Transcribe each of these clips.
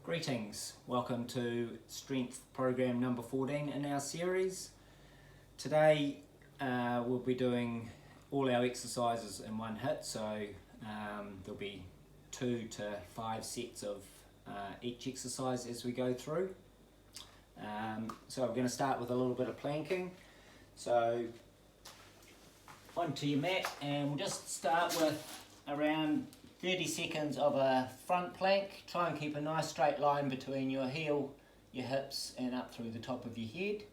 Greetings, welcome to strength program number 14 in our series. Today we'll be doing all our exercises in one hit, so there'll be 2 to 5 sets of each exercise as we go through. So we're going to start with a little bit of planking. So onto your mat, and we'll just start with around 30 seconds of a front plank. Try and keep a nice straight line between your heel, your hips and up through the top of your head.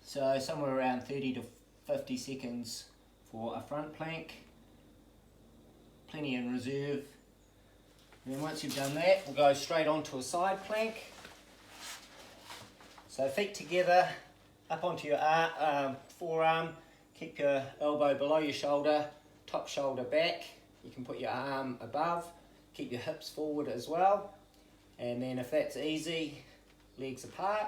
So somewhere around 30 to 50 seconds for a front plank. Plenty in reserve. And then once you've done that, we'll go straight onto a side plank. So feet together, up onto your forearm, keep your elbow below your shoulder, top shoulder back. You can put your arm above, keep your hips forward as well. And then if that's easy, legs apart.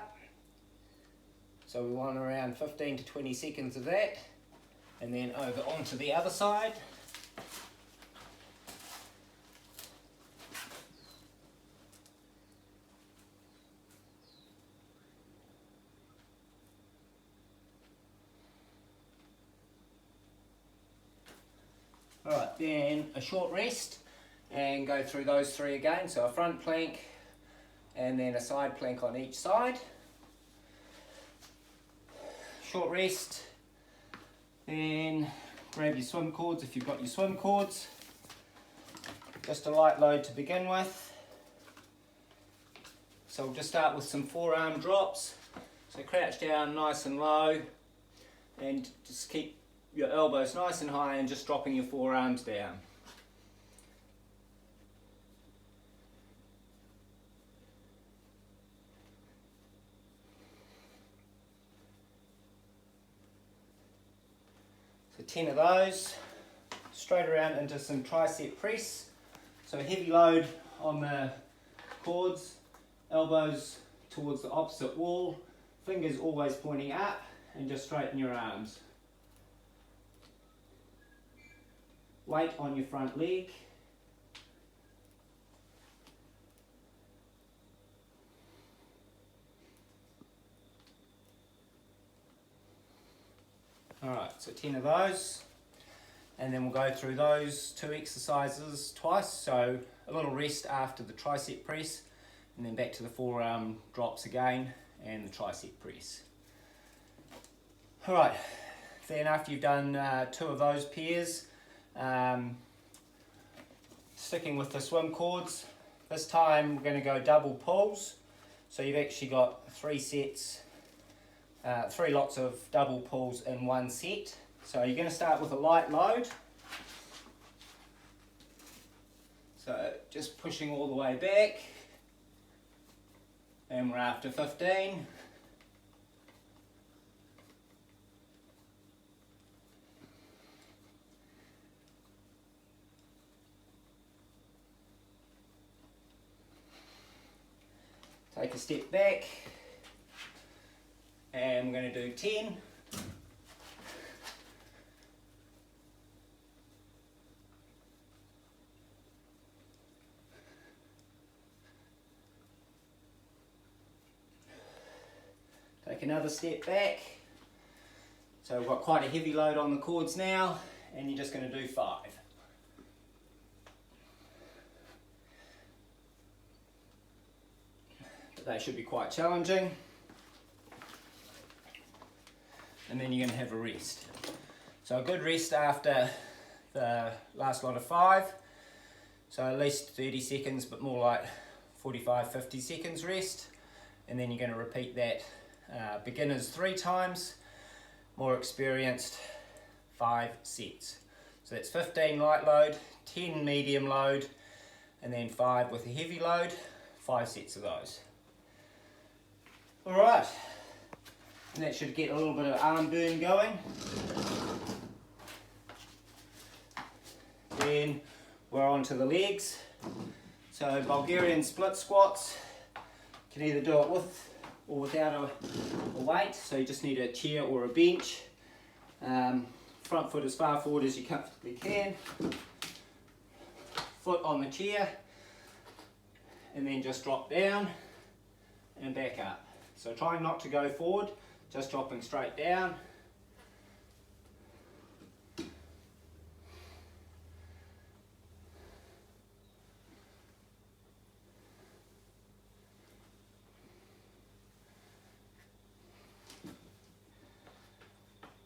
So we want around 15 to 20 seconds of that. And then over onto the other side. Alright, then a short rest and go through those 3 again. So a front plank and then a side plank on each side. Short rest, then grab your swim cords if you've got your swim cords. Just a light load to begin with. So we'll just start with some forearm drops. So crouch down nice and low and just keep your elbows nice and high and just dropping your forearms down. So 10 of those, straight around into some tricep press. So heavy load on the cords, elbows towards the opposite wall, fingers always pointing up, and just straighten your arms. Weight on your front leg. Alright, so 10 of those. And then we'll go through those 2 exercises twice. So a little rest after the tricep press, and then back to the forearm drops again and the tricep press. Alright, then after you've done 2 of those pairs, sticking with the swim cords, this time we're going to go double pulls. So you've actually got 3 sets, 3 lots of double pulls in 1 set. So you're going to start with a light load. So just pushing all the way back, and we're after 15. Take a step back, and we're going to do 10. Take another step back. So we've got quite a heavy load on the cords now, and you're just going to do 5. They should be quite challenging. And then you're going to have a rest. So a good rest after the last lot of 5. So at least 30 seconds, but more like 45-50 seconds rest. And then you're going to repeat that beginners 3 times, more experienced 5 sets. So that's 15 light load, 10 medium load, and then 5 with a heavy load, 5 sets of those. Alright, and that should get a little bit of arm burn going. Then we're on to the legs. So Bulgarian split squats, you can either do it with or without a weight, so you just need a chair or a bench. Front foot as far forward as you comfortably can. Foot on the chair, and then just drop down and back up. So trying not to go forward, just dropping straight down.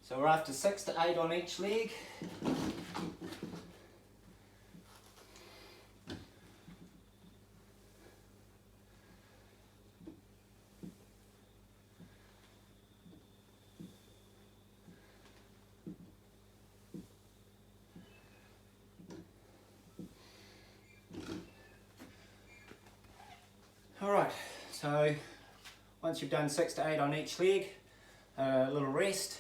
So we're after 6 to 8 on each leg. Alright, so once you've done 6 to 8 on each leg, a little rest,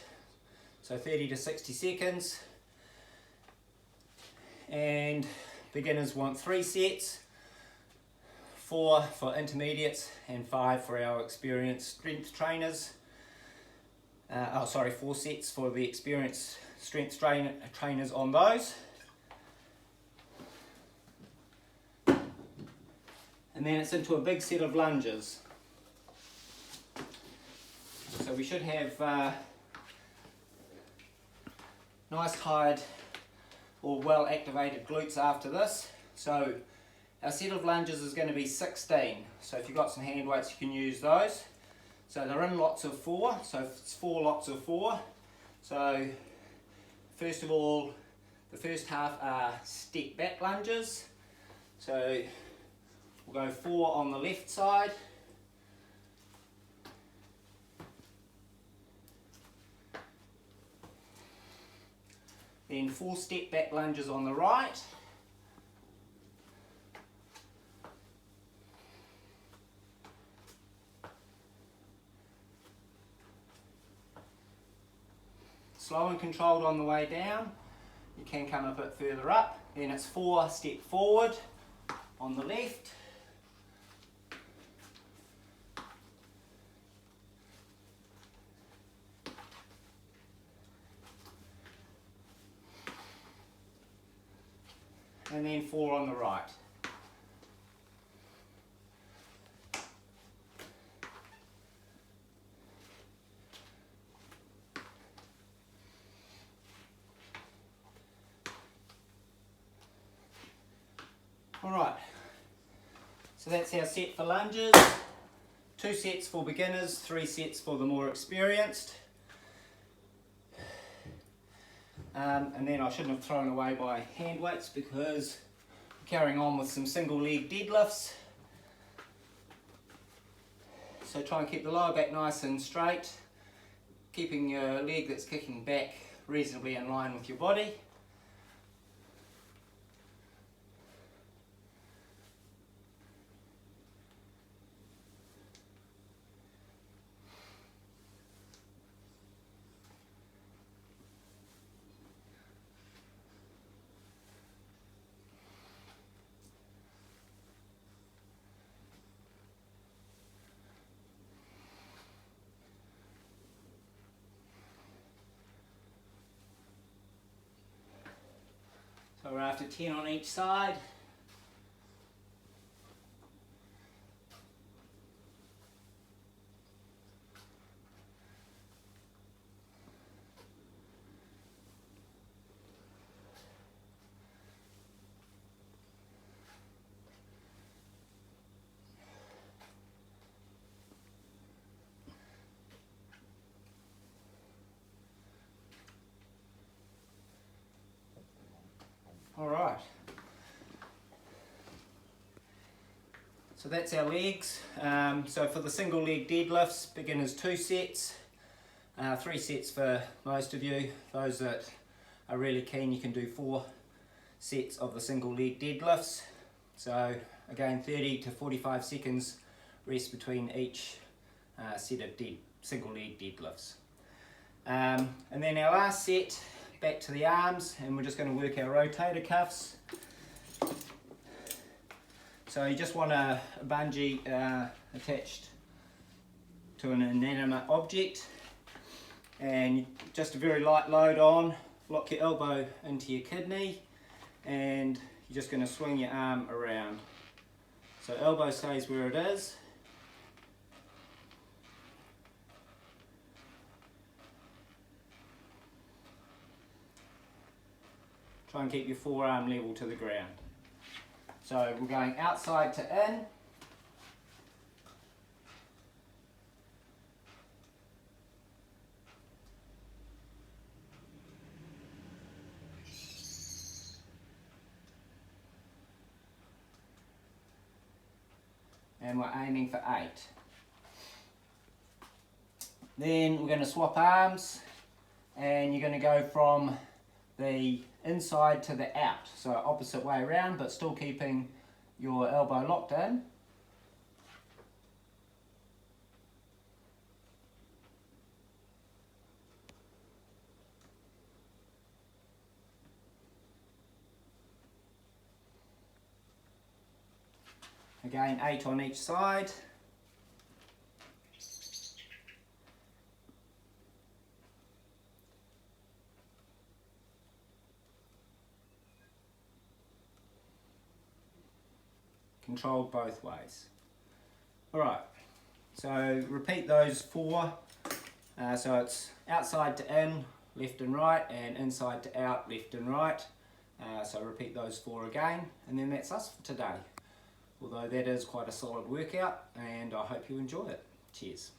so 30 to 60 seconds, and beginners want 3 sets, 4 for intermediates and 5 for our experienced strength trainers. 4 sets for the experienced strength trainers on those. And then it's into a big set of lunges. So we should have nice hide or well activated glutes after this. So our set of lunges is going to be 16. So if you've got some hand weights, you can use those. So they're in lots of 4, so it's 4 lots of 4. So first of all, the first half are step back lunges. So we'll go 4 on the left side. Then 4 step back lunges on the right. Slow and controlled on the way down. You can come a bit further up. Then it's 4 step forward on the left. And then 4 on the right. Alright, so that's our set for lunges. 2 sets for beginners, 3 sets for the more experienced. And then I shouldn't have thrown away my hand weights because I'm carrying on with some single leg deadlifts. So try and keep the lower back nice and straight, keeping your leg that's kicking back reasonably in line with your body. So we're after 10 on each side. All right. So that's our legs. So for the single leg deadlifts, beginners 2 sets, 3 sets for most of you. Those that are really keen, you can do 4 sets of the single leg deadlifts. So again, 30 to 45 seconds rest between each set of single leg deadlifts. And then our last set, back to the arms, and we're just going to work our rotator cuffs. So you just want a bungee attached to an inanimate object, and just a very light load on, lock your elbow into your kidney, and you're just going to swing your arm around. So elbow stays where it is. Try and keep your forearm level to the ground. So we're going outside to in. And we're aiming for 8. Then we're going to swap arms, and you're going to go from the inside to the out, so opposite way around, but still keeping your elbow locked in. Again, 8 on each side. Controlled both ways. Alright, so repeat those 4. So it's outside to in, left and right, and inside to out, left and right. So repeat those 4 again, and then that's us for today. Although that is quite a solid workout, and I hope you enjoy it. Cheers.